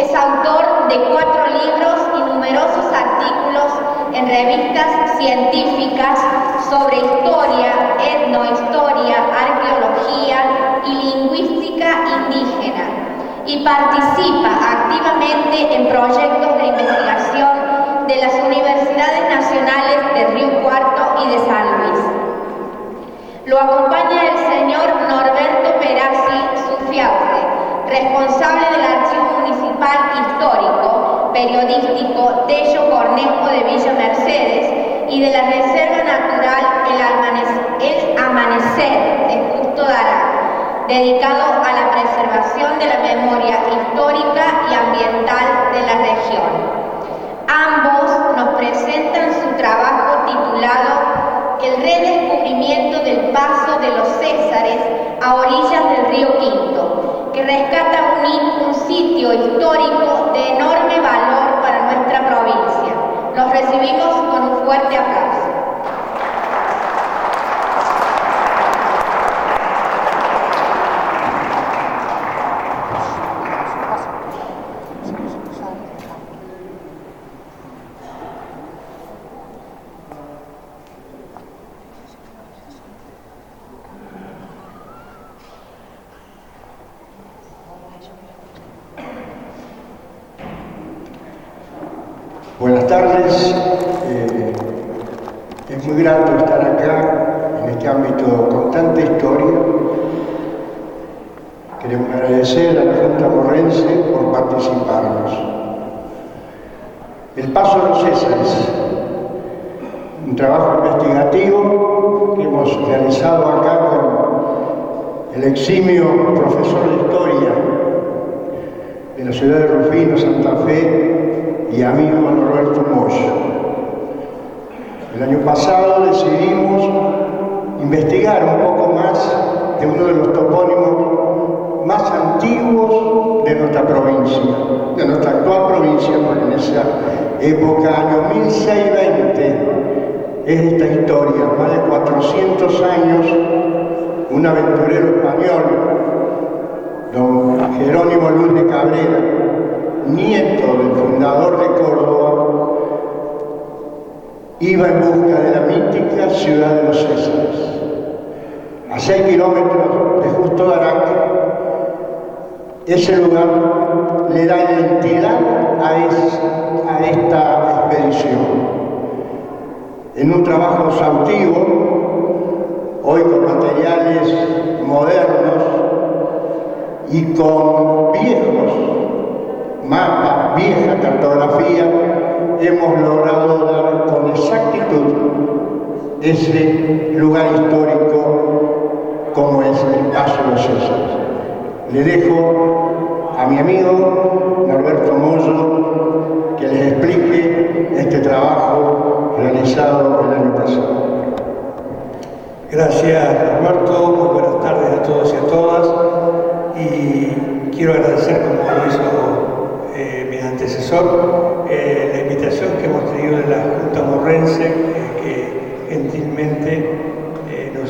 Es autor de 4 libros y numerosos artículos en revistas científicas sobre historia, etnohistoria, arqueología y lingüística indígena, y participa activamente en proyectos de investigación de las universidades nacionales de Río Cuarto y de San Luis. Lo acompaña el señor Norberto Perazzi Zufiaude, responsable del Archivo Municipal Histórico, Periodístico Tello Cornejo de Villa Mercedes y de la Reserva Natural El Amanecer de Justo Darac, dedicado a la preservación de la memoria histórica y ambiental de la región. Ambos nos presentan su trabajo titulado El redescubrimiento del paso de los Césares a orillas del río Quinto, que rescata un sitio histórico de enorme valor para nuestra provincia. Los recibimos con un fuerte aplauso. Buenas tardes, es muy grato estar acá en este ámbito con tanta historia. Queremos agradecer a la Junta Morrense por participarnos. El paso de los Césares, un trabajo investigativo que hemos realizado acá con el eximio profesor de historia de la ciudad de Rufino, Santa Fe, y amigo Norberto Moyo. El año pasado decidimos investigar un poco más de uno de los topónimos más antiguos de nuestra provincia, de nuestra actual provincia, porque en esa época, año 1620, es esta historia, más de 400 años, un aventurero español, don Jerónimo Luis de Cabrera, nieto del fundador de Córdoba, iba en busca de la mítica ciudad de los Césares. A 6 kilómetros de Justo Darac, ese lugar le da identidad a esta expedición. En un trabajo exhaustivo, hoy con materiales modernos y con viejos mapas, vieja cartografía, hemos logrado dar con exactitud ese lugar histórico como es el Paso de los Césares. Le dejo a mi amigo Norberto Moyo que les explique este trabajo realizado el año pasado. Gracias, Norberto. Muy buenas tardes a todos y a todas. Y quiero agradecer, como lo hizo mi antecesor, la invitación que hemos tenido de la Junta Morrense, que gentilmente nos,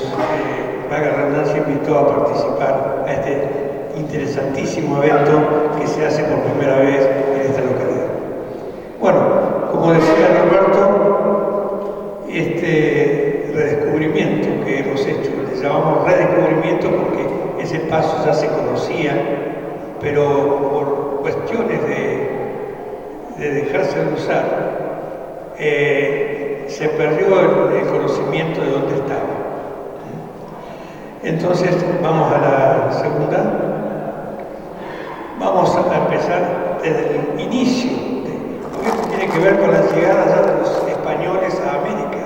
valga la redundancia, invitó a participar a este interesantísimo evento que se hace por primera vez en esta localidad. Bueno, como decía Norberto, este redescubrimiento que hemos hecho, le llamamos redescubrimiento porque ese paso ya se conocía, pero por cuestiones de dejarse de usar, se perdió el conocimiento de dónde estaba. Entonces, vamos a la segunda. Vamos a empezar desde el inicio, porque esto tiene que ver con la llegada ya de los españoles a América.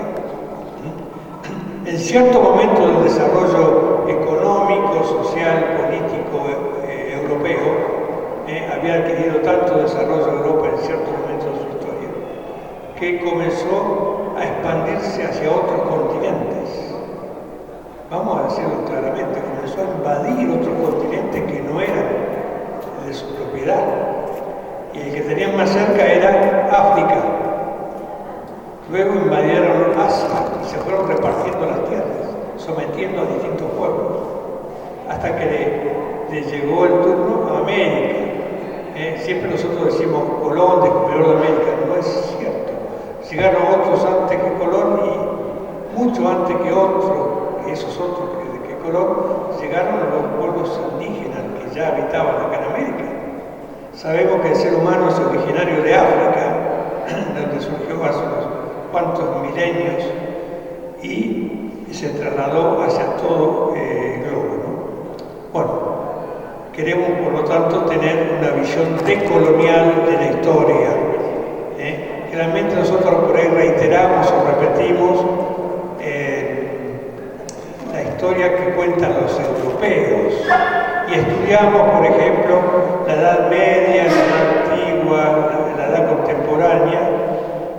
En cierto momento del desarrollo económico, social, político europeo, había adquirido tanto desarrollo Europa en cierto momento de su historia, que comenzó a expandirse hacia otros continentes. Vamos a decirlo claramente, comenzó a invadir otros continentes que no eran de su propiedad. Y el que tenían más cerca era África. Luego invadieron Asia y se fueron repartiendo las tierras, sometiendo a distintos pueblos, hasta que le llegó el turno a América. Siempre nosotros decimos Colón, descubridor de América, no es cierto. Llegaron otros antes que Colón y mucho antes que otros, esos otros que Colón, llegaron a los pueblos indígenas que ya habitaban acá en América. Sabemos que el ser humano es originario de África, donde surgió hace unos cuantos milenios y se trasladó hacia todo el globo, ¿no? Bueno, queremos por lo tanto tener una visión decolonial de la historia. Realmente nosotros por ahí reiteramos o repetimos la historia que cuentan los europeos y estudiamos, por ejemplo, la Edad Media, la Edad Antigua, la Edad Contemporánea,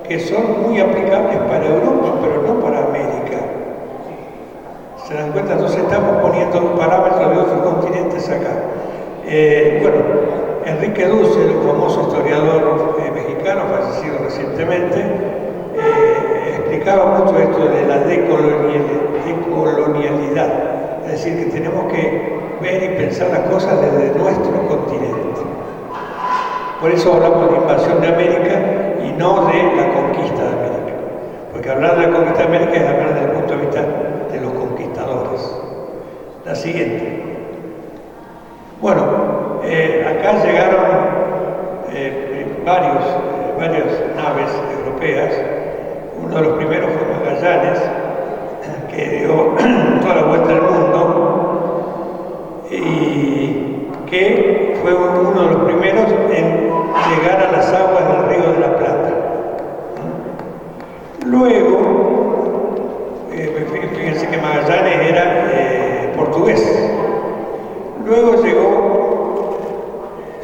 que son muy aplicables para Europa, pero no para América. ¿Se dan cuenta? Entonces estamos poniendo parámetros de otros continentes acá. Bueno, Enrique Dussel, el famoso historiador mexicano, fallecido recientemente, explicaba mucho esto de la decolonialidad, es decir, que tenemos que ver y pensar las cosas desde nuestro continente. Por eso hablamos de invasión de América y no de la conquista de América, porque hablar de la conquista de América es hablar desde el punto de vista de los conquistadores. La siguiente. Bueno, acá llegaron varias naves europeas. Uno de los primeros fue Magallanes, que dio toda la vuelta al mundo y que fue uno de los primeros en llegar a las aguas del Río de la Plata. Luego, fíjense que Magallanes era portugués. Luego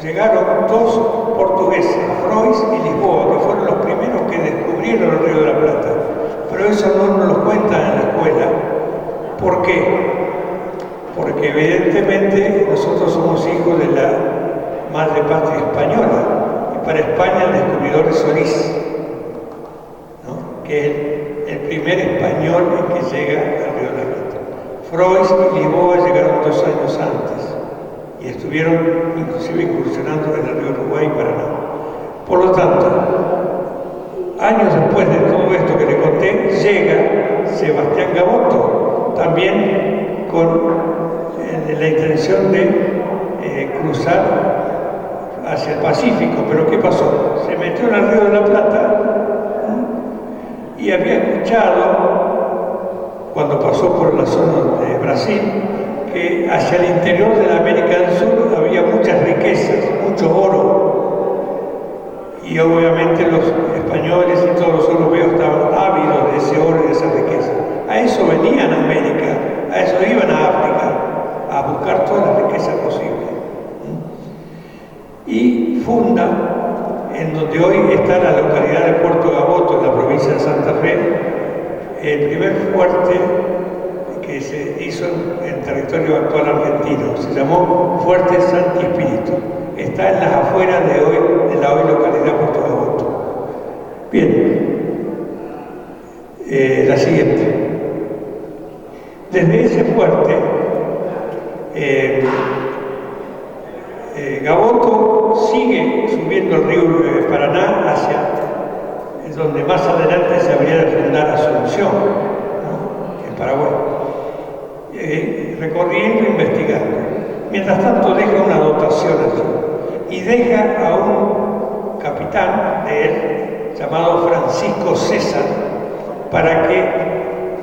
llegaron dos portugueses, Freud y Lisboa, que fueron los primeros que descubrieron el Río de la Plata. Pero eso no nos lo cuentan en la escuela. ¿Por qué? Porque evidentemente nosotros somos hijos de la madre patria española. Y para España el descubridor es Solís, ¿no? Que es el primer español en que llega al Río de la Plata. Freud y Lisboa llegaron 2 años antes y estuvieron inclusive incursionando en el río Uruguay y Paraná. Por lo tanto, años después de todo esto que le conté, llega Sebastián Gaboto, también con la intención de cruzar hacia el Pacífico. Pero ¿qué pasó? Se metió en el Río de la Plata y había escuchado, cuando pasó por la zona de Brasil, que hacia el interior de la América del Sur había muchas riquezas, mucho oro. Y obviamente los españoles y todos los europeos estaban ávidos de ese oro y de esa riqueza. A eso venían a América, a eso iban a África, a buscar todas las riquezas posibles. Y funda, en donde hoy está la localidad de Puerto Gaboto, en la provincia de Santa Fe, el primer fuerte que se hizo en territorio actual argentino. Se llamó Fuerte Santi Espíritu. Está en las afueras de la hoy localidad de Puerto Gaboto. Bien, la siguiente. Desde ese fuerte, Gaboto sigue subiendo el río Paraná hacia donde más adelante se habría de fundar Asunción, ¿no? En Paraguay. Recorriendo e investigando. Mientras tanto deja una dotación allí y deja a un capitán de él llamado Francisco César para que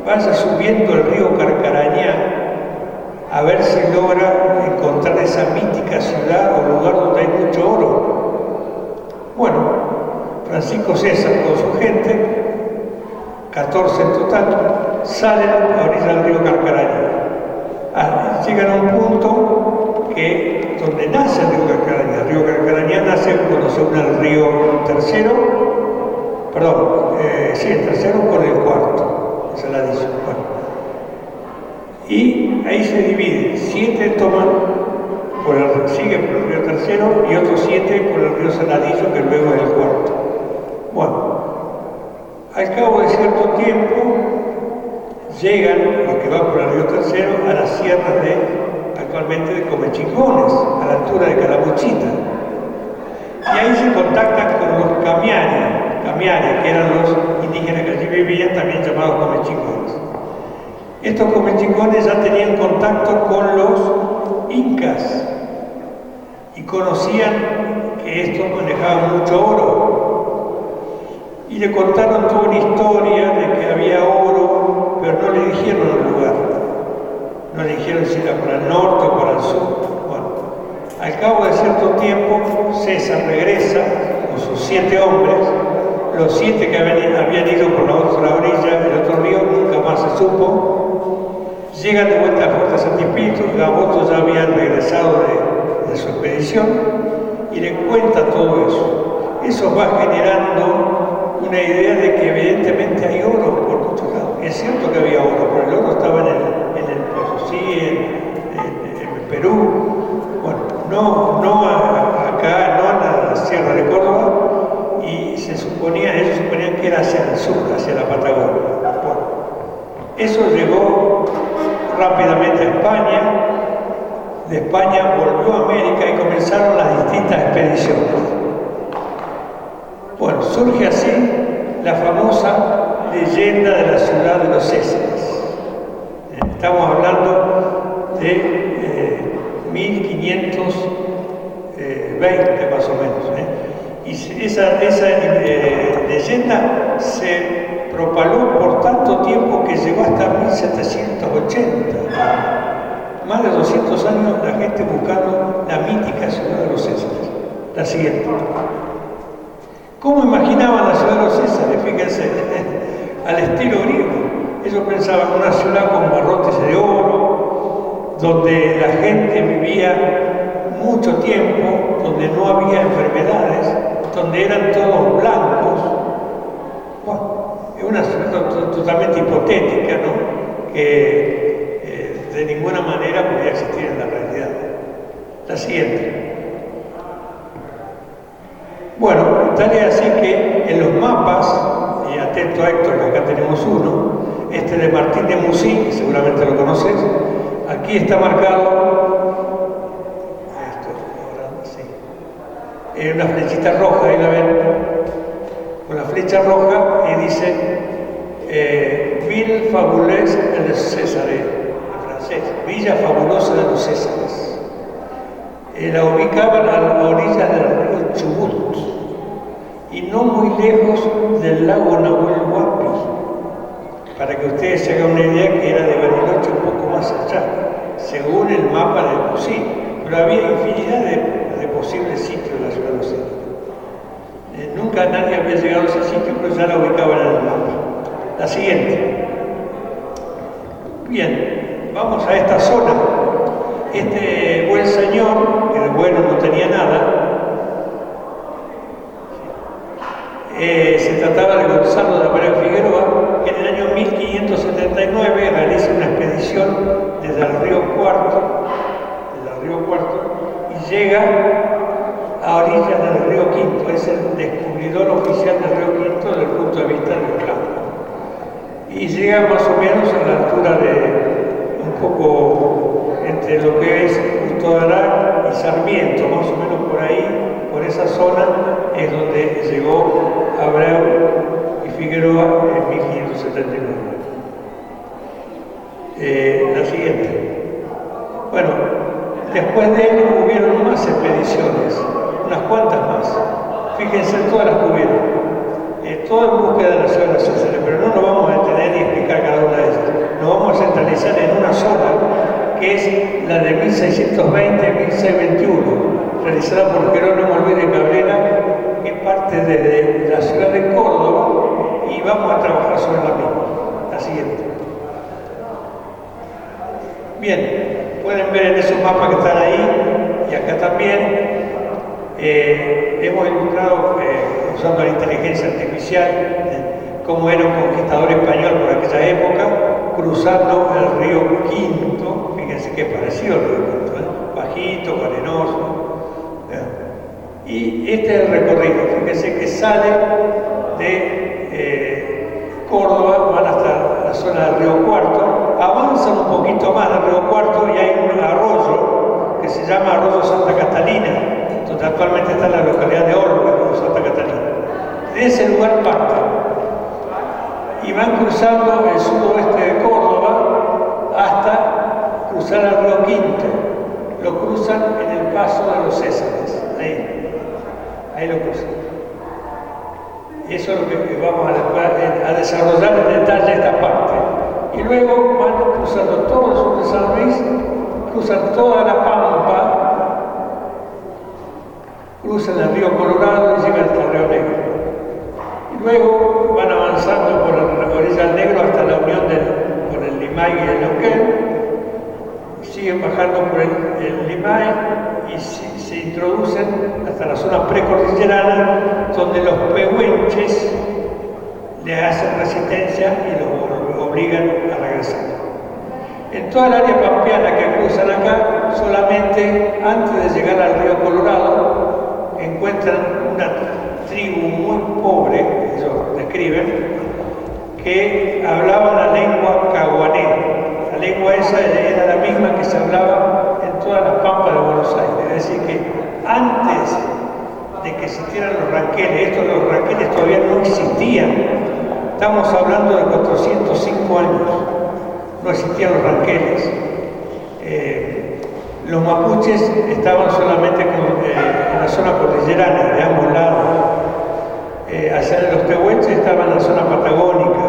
vaya subiendo el río Carcarañá a ver si logra encontrar esa mítica ciudad o lugar donde hay mucho oro. Bueno, Francisco César con su gente, 14 en total, salen a orillas del río Carcarañá. Llegan a un punto donde nace el río Carcarañá. El río Carcarañá nace cuando se une el río Tercero, el Tercero con el Cuarto, esa es la dice. Bueno. Y ahí se divide, 7 toman siguen por el río Tercero y otros 7 por el río Saladillo, que luego es el Cuarto. Bueno, al cabo de cierto tiempo llegan los que van por el río Tercero a las sierras actualmente de Comechingones, a la altura de Calamuchita. y ahí se contactan con los camiares, que eran los indígenas que allí vivían, también llamados comechingones. Estos comechingones ya tenían contacto con los incas y conocían que estos manejaban mucho oro. Y le contaron toda una historia de que había oro, pero no le dijeron el lugar. No le dijeron si era para el norte o para el sur. Bueno, al cabo de cierto tiempo, César regresa con sus 7 hombres. Los 7 que habían ido por la otra orilla del otro río nunca más se supo. Llegan de vuelta a Fuerte Santo Espíritu. Gaboto ya había regresado de su expedición y le cuenta todo eso. Eso va generando una idea de que evidentemente hay oro por muchos lados. Es cierto que había oro, pero el oro estaba en el Potosí, en Perú. Bueno, no acá, no en la Sierra de Córdoba, y ellos suponían que era hacia el sur, hacia la Patagonia. Bueno, eso llegó rápidamente a España. De España volvió a América y comenzaron las distintas expediciones. Bueno, surge así la famosa leyenda de la ciudad de los Césares. Estamos hablando de 1520 más o menos. Y esa leyenda se propagó por tanto tiempo que llegó hasta 1780. Más de 200 años la gente buscando la mítica ciudad de los Césares. La siguiente. ¿Cómo imaginaban la ciudad de los Césares? Fíjense, al estilo griego. Ellos pensaban una ciudad con barrotes de oro, donde la gente vivía mucho tiempo, donde no había enfermedades, donde eran todos blancos. Bueno, es una ciudad totalmente hipotética, ¿no? Que de ninguna manera podía existir en la realidad. La siguiente. Bueno, tal es así que en los mapas, y atento a Héctor, que acá tenemos uno, este de Martín de Musí, que seguramente lo conoces, aquí está marcado, una flechita roja, ahí la ven, con la flecha roja, y dice Ville fabuleuse de los Césares, en francés, Villa Fabulosa de los Césares. La ubicaban a la orilla del río Chubut y no muy lejos del lago Nahuel Huapi, para que ustedes se hagan una idea que era de Bariloche un poco más allá, según el mapa de Musí, pero había infinidad de posibles sitios en la ciudad de los Césares. Nunca nadie había llegado a ese sitio, pero ya la ubicaban en el mapa. La siguiente. Bien, vamos a esta zona. Este buen señor, que de bueno no tenía nada, se trataba de Gonzalo de Abreu Figueroa, que en el año 1579 realiza una expedición desde el río Cuarto, y llega a orillas del río Quinto. Es el descubridor oficial del río Quinto desde el punto de vista del campo. Y llega más o menos a la altura de un poco entre lo que es Justo de Arán y Sarmiento, más o menos por ahí, por esa zona, es donde llegó Abreu y Figueroa en 1579. La siguiente. Bueno, después de él hubieron más expediciones, unas cuantas más. Fíjense todas las que hubieron. Todo en búsqueda de la ciudad de los Césares, pero no nos vamos a detener y explicar cada una de ellas. Nos vamos a centralizar en una sola, que es la de 1620-1621, realizada por Jerónimo Luis de Cabrera, que parte desde la ciudad de Córdoba, y vamos a trabajar sobre la misma. La siguiente. Bien, pueden ver en esos mapas que están ahí, y acá también, hemos ilustrado usando la inteligencia artificial cómo era un conquistador español por aquella época, cruzando el río Quinto. Fíjense que es parecido al río Quinto, bajito, arenoso. Y este es el recorrido. Fíjense que sale de Córdoba, van hasta la zona del río Cuarto, avanzan un poquito más del río Cuarto y hay un arroyo que se llama Arroyo Santa Catalina. donde actualmente está la localidad de Olga, en Santa Catalina. De ese lugar parten y van cruzando el sudoeste de Córdoba hasta cruzar el río Quinto. Lo cruzan en el paso de los Césares, ahí lo cruzan. Y eso es lo que vamos a desarrollar en detalle esta parte. Y luego van cruzando todo el sur de San Luis, cruzan toda la Pampa, cruzan el río Colorado y llegan hasta el río Negro. Y luego van avanzando por la orilla del Negro hasta la unión con el Limay y el Neuquén, siguen bajando por el Limay y se introducen hasta la zona precordillerana, donde los pehuenches le hacen resistencia y los obligan a regresar. En toda el área pampeana que cruzan acá, solamente antes de llegar al río Colorado, encuentran una tribu muy pobre, ellos describen, que hablaba la lengua caguané. La lengua esa era la misma que se hablaba en todas las pampas de Buenos Aires. Es decir, que antes de que existieran los ranqueles, los ranqueles todavía no existían. Estamos hablando de 405 años. No existían los ranqueles. Los mapuches estaban solamente en la zona cordillerana, de ambos lados. Hacia los tehuelches estaban en la zona patagónica.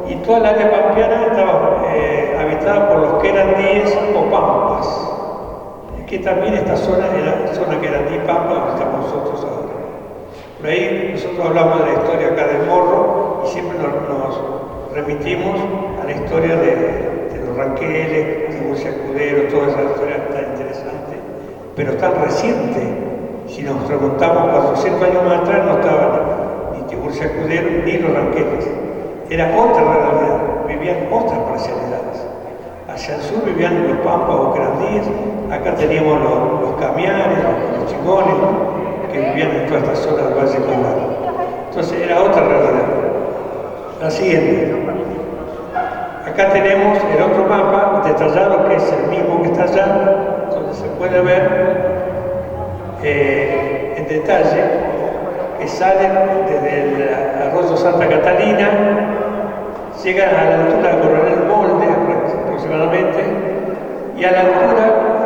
Y toda la área pampeana estaba habitada por los querandíes o pampas, que también esta zona era zona querandí pampa donde estamos nosotros ahora. Por ahí nosotros hablamos de la historia acá del Morro y siempre nos remitimos a la historia de los ranqueles, Tiburcia Escudero, toda esa historia tan interesante, pero tan reciente. Si nos remontamos 400 años más atrás no estaban ni Tiburcia Escudero ni los ranqueles. Era otra realidad, vivían otras parcialidades. Hacia el sur vivían los pampas o querandíes, acá teníamos los camiares, los chingones, que vivían en toda esta zona del Valle Colorado. Entonces era otra realidad. La siguiente. Acá tenemos el otro mapa detallado, que es el mismo que está allá, donde se puede ver en detalle que salen desde el arroyo Santa Catalina, llegan a la altura de Coronel Molde aproximadamente, y a la altura,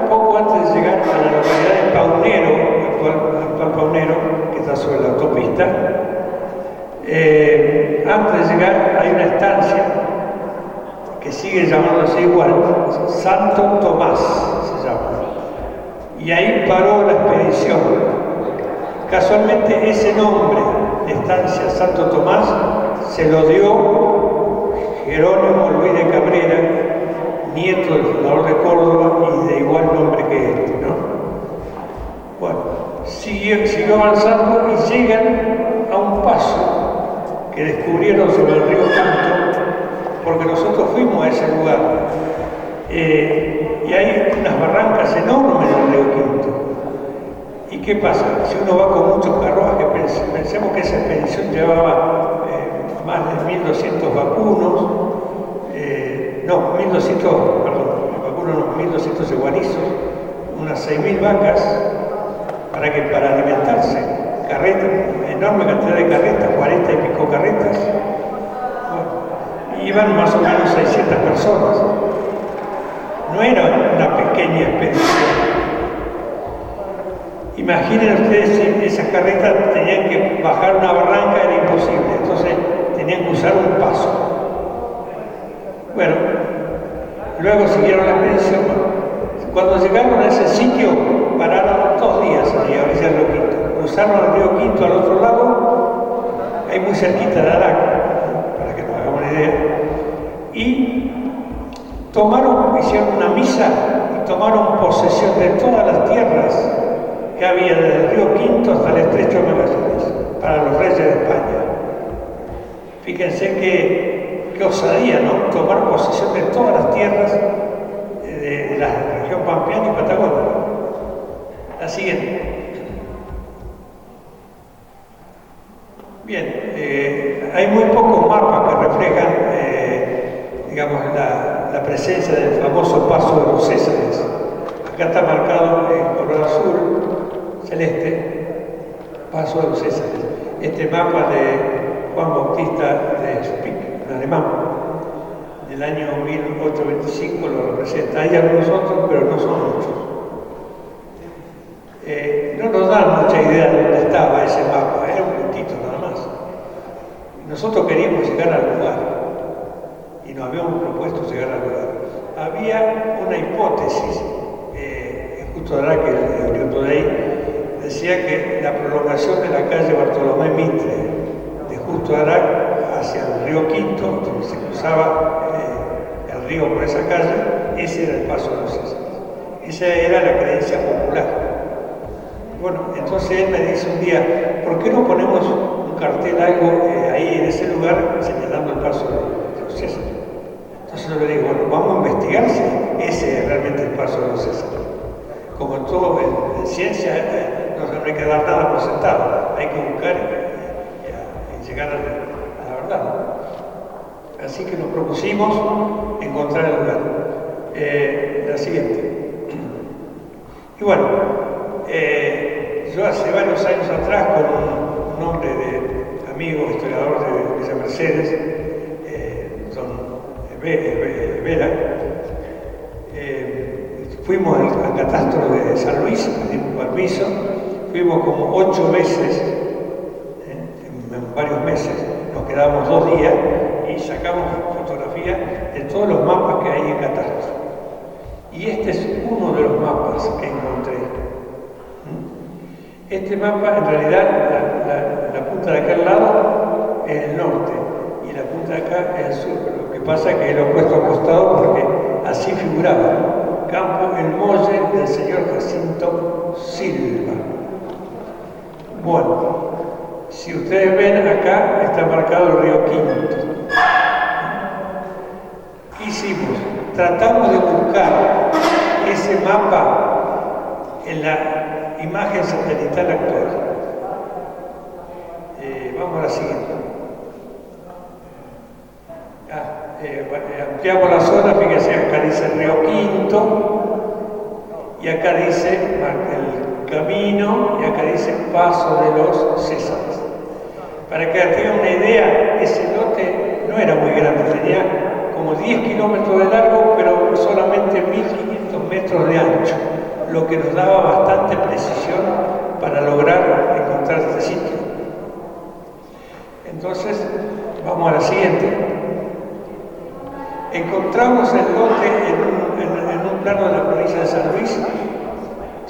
poco antes de llegar a la localidad de Paunero, actual Paunero, que está sobre la autopista, antes de llegar hay una estancia que sigue llamándose igual, Santo Tomás se llama, y ahí paró la expedición. Casualmente ese nombre de estancia Santo Tomás se lo dio Jerónimo Luis de Cabrera, nieto del fundador de Córdoba y de igual nombre que este, ¿no? Bueno, siguió avanzando y llegan a un paso que descubrieron sobre el río Quinto, porque nosotros fuimos a ese lugar. Y hay unas barrancas enormes en el río Quinto. ¿Y qué pasa? Si uno va con muchos carruajes, pensemos que esa expedición llevaba más de 1.200 vacunos, 1.200 guarizos, unas 6.000 vacas, para alimentarse, carretas, enorme cantidad de carretas, 40 y pico carretas. Bueno, iban más o menos 600 personas. No era una pequeña expedición. Imaginen ustedes si esas carretas tenían que bajar una barranca, era imposible, entonces tenían que usar un paso. Bueno, luego siguieron la expedición. Cuando llegaron a ese sitio, pararon 2 días ahí a orillar del río Quinto. Cruzaron el río Quinto al otro lado, ahí muy cerquita de Araca, para que nos hagamos una idea, y hicieron una misa y tomaron posesión de todas las tierras que había desde el río Quinto hasta el estrecho de Magallanes, para los reyes de España. Fíjense qué osadía, ¿no? Tomar posesión de todas las tierras de la región pampeana y patagónica. La siguiente. Bien, hay muy pocos mapas que reflejan, digamos, la presencia del famoso paso de los Césares. Acá está marcado en color azul, celeste, Paso de los Césares. Este mapa de Juan Bautista de Spick, en alemán, del año 1825, lo representa. Hay algunos otros, pero no son muchos. No nos dan mucha idea de dónde estaba ese mapa, era un puntito nada más. Nosotros queríamos llegar al lugar y nos habíamos propuesto llegar al lugar. Había una hipótesis, justo ahora que el oriundo de ahí decía que la prolongación de la calle Bartolomé Mitre de Justo de Arac hacia el río Quinto, donde se cruzaba el río por esa calle, ese era el Paso de los Césares. Esa era la creencia popular. Bueno, entonces él me dice un día, ¿por qué no ponemos un cartel, algo ahí en ese lugar señalando el Paso de los Césares? Entonces yo le digo, bueno, vamos a investigar si ese es realmente el Paso de los Césares. Como en todo en ciencia, no se hay que dar nada por sentado, hay que buscar y llegar a la verdad, ¿no? Así que nos propusimos encontrar el lugar. La siguiente. Y bueno, yo hace varios años atrás, con un hombre de amigo, historiador de Villa Mercedes, don Vera, fuimos al catastro de San Luis, pedimos permiso, fuimos como 8 veces, en varios meses, nos quedábamos 2 días y sacamos fotografías de todos los mapas que hay en catastro. Y este es uno de los mapas que encontré. Este mapa, en realidad, la punta de acá al lado es el norte y la punta de acá es el sur. Lo que pasa es que lo he puesto acostado porque así figuraba, ¿no? Campo El Molle del señor Jacinto Silva. Bueno, si ustedes ven acá está marcado el río Quinto. ¿Qué hicimos? Tratamos de buscar ese mapa en la imagen satelital actual. Vamos a la siguiente. Ampliamos la zona, fíjense, acá dice el río Quinto y acá dice el camino y acá dice Paso de los Césares. Para que tengan una idea, ese lote no era muy grande, tenía como 10 kilómetros de largo, pero solamente 1500 metros de ancho, lo que nos daba bastante precisión para lograr encontrar este sitio. Entonces, vamos a la siguiente. Encontramos el lote en un plano de la provincia de San Luis,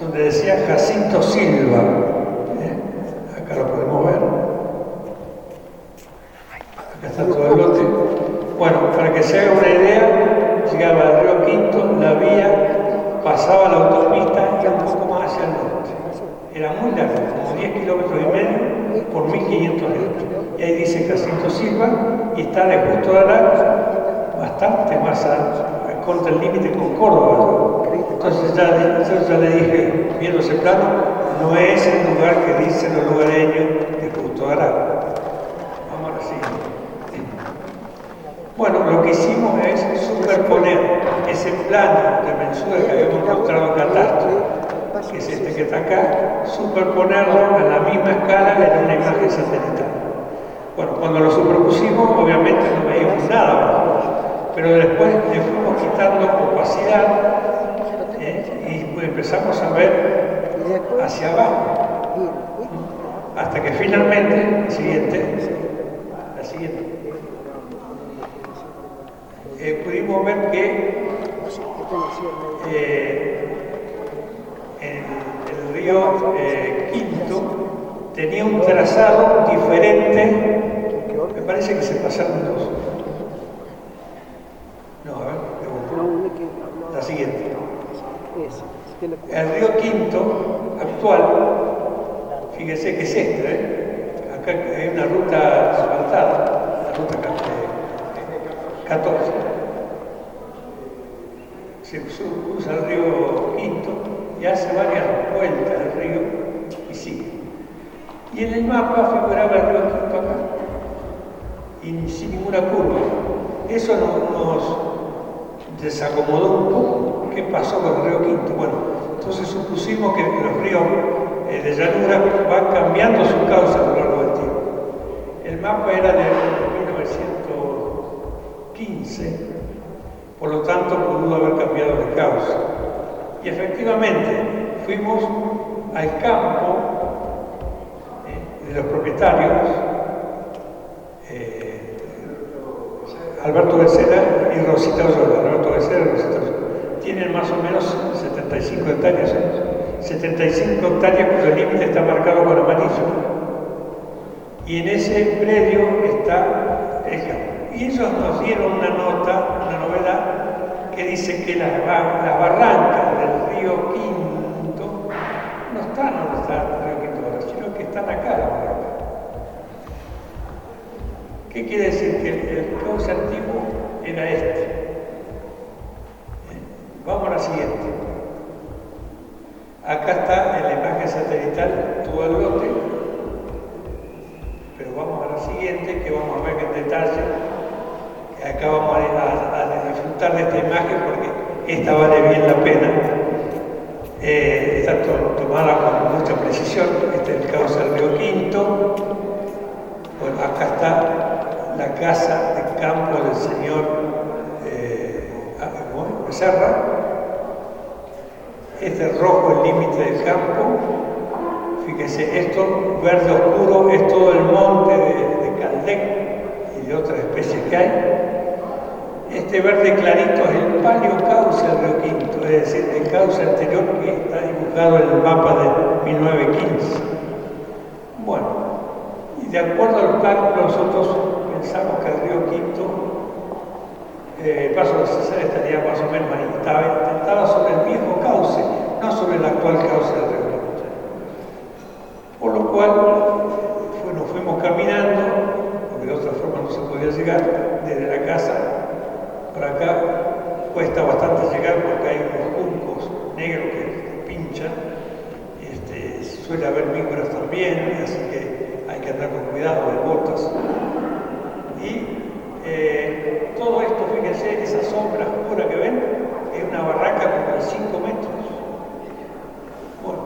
donde decía Jacinto Silva. Acá lo podemos ver. Acá está todo el lote. Bueno, para que se haga una idea, llegaba al río Quinto, la vía pasaba la autopista y un poco más hacia el norte. Era muy largo, como 10 kilómetros y medio por 1500 metros. Y ahí dice Jacinto Silva y está de Justo de Arac, bastante más contra el límite con Córdoba. Entonces yo ya le dije, viendo ese plano, no es el lugar que dicen los lugareños de Justo de Arac. Vamos a la siguiente. Bueno, lo que hicimos es superponer ese plano de mensura que habíamos encontrado en catastro, que es este que está acá, superponerlo a la misma escala en una imagen satelital. Bueno, cuando lo superpusimos, obviamente no veíamos nada, pero después le fuimos quitando opacidad y pues empezamos a ver hacia abajo, hasta que finalmente, la siguiente, pudimos ver que el río Quinto tenía un trazado diferente. Me parece que se pasaron dos. No, a ver, la siguiente. El río Quinto actual, fíjese que es este, acá hay una ruta asfaltada, la ruta 14. Se cruza el río Quinto y hace varias vueltas del río y sigue. Y en el mapa figuraba el río Quinto acá, y sin ninguna curva. Eso nos desacomodó un poco. ¿Qué pasó con el río Quinto? Bueno, entonces supusimos que los ríos de llanura va cambiando su cauce a lo largo del tiempo. El mapa era de 1915, por lo tanto pudo haber cambiado de cauce. Y efectivamente fuimos al campo de los propietarios, Alberto Becerra y Rosita Oyola. Alberto Becerra y Rosita Oyola. Tienen más o menos 75 hectáreas. 75 hectáreas cuyo límite está marcado con amarillo. Y en ese predio está el campo. Y ellos nos dieron una nota, una novedad, que dice que las barrancas del río Quinto no están donde está el río Quinto ahora, sino que están acá las barrancas. ¿Qué quiere decir? Que el cauce antiguo era este. Vamos a la siguiente. Acá está en la imagen satelital todo el lote, pero vamos a la siguiente, que vamos a ver en detalle. Acá vamos a disfrutar de esta imagen porque esta vale bien la pena. Está tomada con mucha precisión. Este es el cauce del río Quinto. Bueno, acá está la casa de campo del señor Becerra. Este rojo el límite del campo. Fíjense, esto verde oscuro es todo el monte de Caldec y de otras especies que hay. Este verde clarito es el paleocauce del río Quinto, es decir, el cauce anterior que está dibujado en el mapa de 1915. Bueno, y de acuerdo a los cálculos, nosotros pensamos que el río Quinto, el paso de César estaría más o menos ahí, estaba sobre el viejo cauce, no sobre el actual cauce del río Quinto. Por lo cual, nos fuimos caminando, porque de otra forma no se podía llegar, desde la casa para acá. Cuesta bastante llegar porque hay unos juncos negros que pinchan, suele haber víboras también, así que hay que andar con cuidado de botas. Y todo esto, fíjense, esa sombra oscura que ven, es una barraca como de 5 metros. Bueno,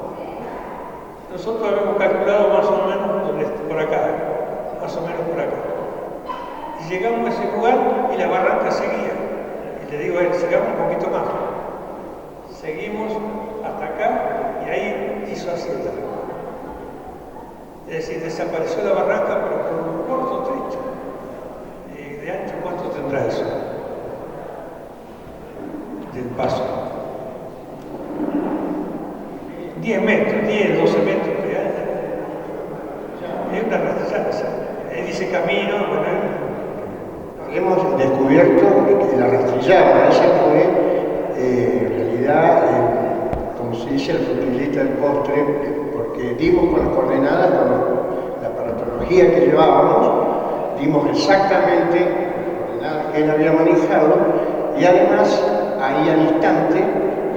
nosotros habíamos calculado más o menos por acá, más o menos por acá. Y llegamos a ese lugar y la barranca seguía. Y le digo a él, sigamos un poquito más. Seguimos hasta acá y ahí hizo así el terreno. Es decir, desapareció la barranca, pero por un corto trecho. ¿De ancho cuánto tendrá eso? Del paso. 10 metros, 10, 12 metros de ancho. Es una rastrillada. Él dice camino, bueno. Hemos descubierto que la rastrillada, esa fue en realidad, como se dice, el futilita del postre, porque dimos con las coordenadas, con la aparatología que llevábamos, dimos exactamente las coordenadas que él había manejado y además ahí al instante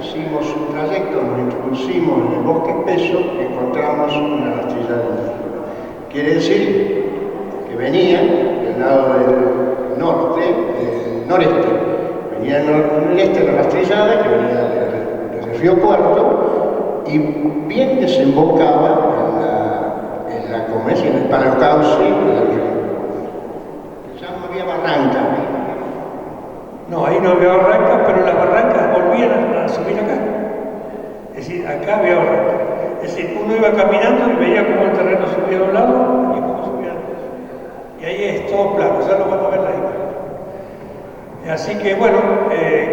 hicimos un trayecto, nos introducimos en el bosque espeso y encontramos una rastrillada indígena. Quiere decir que venía del lado del noreste, venía del este de la rastrillada, que venía desde Río Cuarto, y bien desembocaba en la comercia, en el paleocauce del río. Ya no había barranca. No, ahí no había barrancas, pero las barrancas volvían a subir acá. Es decir, acá había barrancas. Es decir, uno iba caminando y veía cómo el terreno subía de un lado y cómo subía del otro. Y ahí es todo plano, ya lo van a ver la imagen. Así que bueno,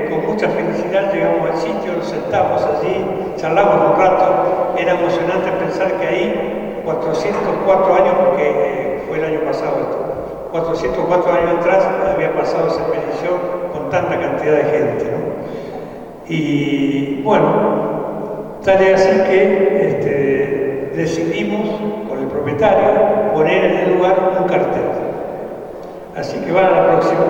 con mucha felicidad llegamos al sitio, nos sentamos allí, charlamos un rato. Era emocionante pensar que ahí, 404 años, porque fue el año pasado esto, 404 años atrás había pasado esa expedición con tanta cantidad de gente, ¿no? Y bueno, tal es así que decidimos con el propietario poner en el lugar un cartel. Así que van a la próxima.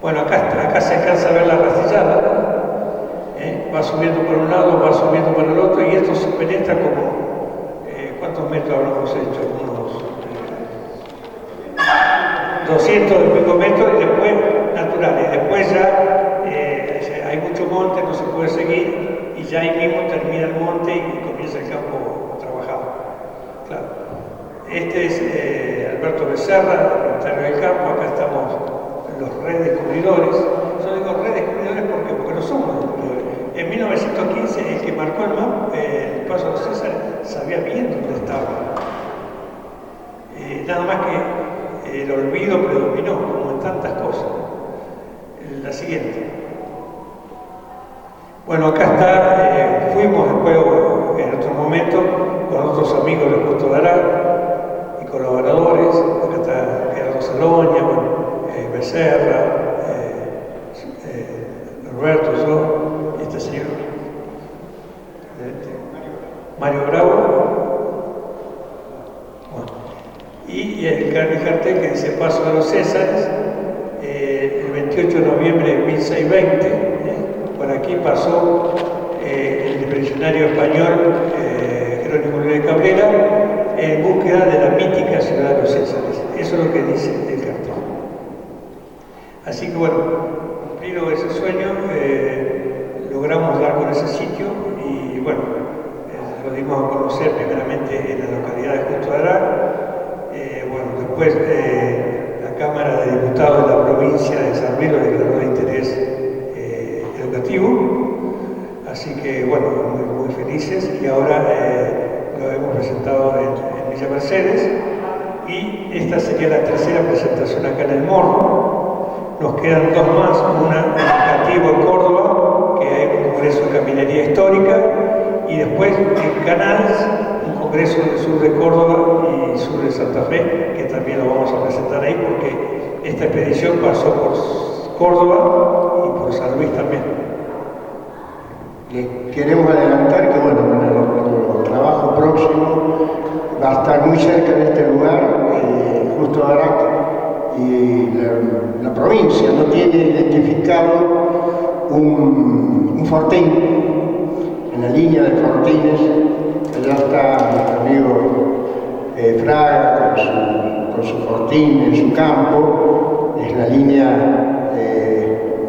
Bueno, acá se alcanza a ver la rastrillada, va subiendo por un lado, va subiendo por el otro, y esto se penetra como, ¿cuántos metros habremos hecho? Unos 200 y pico metros, y después naturales, y después ya hay mucho monte, no se puede seguir, y ya ahí mismo termina el monte y comienza empieza el campo trabajado. Claro. Este es Alberto Becerra, Terra del Campo. Acá estamos los redescubridores. Yo digo redescubridores porque no somos descubridores. En 1915, el que marcó el paso de los Césares sabía bien dónde estaba. Nada más que el olvido predominó, como en tantas cosas. La siguiente. Bueno, acá está, fuimos después en otro momento con otros amigos de Justo Dará y colaboradores. Acá está Gerardo Saloña, Becerra, Roberto, yo y este señor Mario Bravo. Bueno, y el cartel que dice Paso de los Césares, el 28 de noviembre de 1620. Por aquí pasó el expedicionario español Jerónimo Luis de Cabrera en búsqueda de la mítica ciudad de los Césares. Eso es lo que dice el cartel. Así que bueno, cumplido ese sueño, logramos dar con ese sitio y bueno, lo dimos a conocer primeramente en la localidad de Justo Dará. Bueno, después la Cámara de Diputados de la provincia de San Luis lo declaró de interés educativo, así que bueno, muy felices, y ahora lo hemos presentado en Villa Mercedes, y esta sería la tercera presentación acá en el Morro. Nos quedan dos más, una educativa en Córdoba, que hay un congreso de caminería histórica, y después en Canals, un congreso del sur de Córdoba y sur de Santa Fe, que también lo vamos a presentar ahí, porque esta expedición pasó por Córdoba y por San Luis también. Les queremos adelantar que bueno, nuestro trabajo próximo va a estar muy cerca de este lugar, Justo Dará, y la provincia no tiene identificado un fortín en la línea de fortines. Allá está nuestro amigo Fraga con su fortín en su campo, es la línea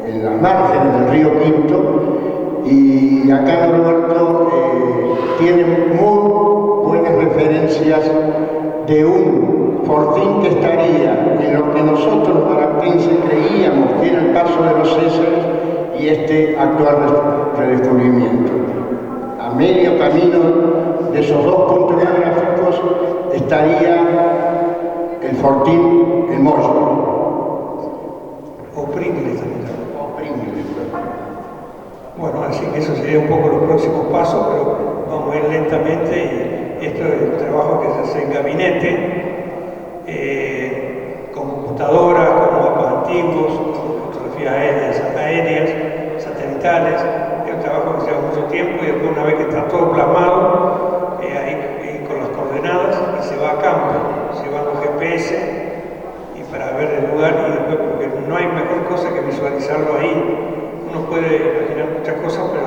en las márgenes del río Quinto, y acá Norberto tiene muy buenas referencias de un fortín que estaría en lo que nosotros los maractenses creíamos que era el paso de los Césares y este actual redescubrimiento. A medio camino de esos dos puntos geográficos estaría el fortín El Mollo. O Pringles también. O Pringles. Bueno, así que eso sería un poco los próximos pasos, pero vamos a ir lentamente, y esto es el trabajo que se hace en gabinete, con computadoras, con mapas antiguos, con fotografías aéreas, satelitales. Es un trabajo que lleva mucho tiempo, y después, una vez que está todo plasmado, ahí con las coordenadas, y se va a campo, se va con GPS y para ver el lugar, y después, porque no hay mejor cosa que visualizarlo ahí. Uno puede imaginar muchas cosas, pero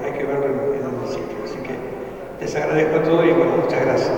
hay que verlo en el sitio. Así que les agradezco a todos y bueno, muchas gracias.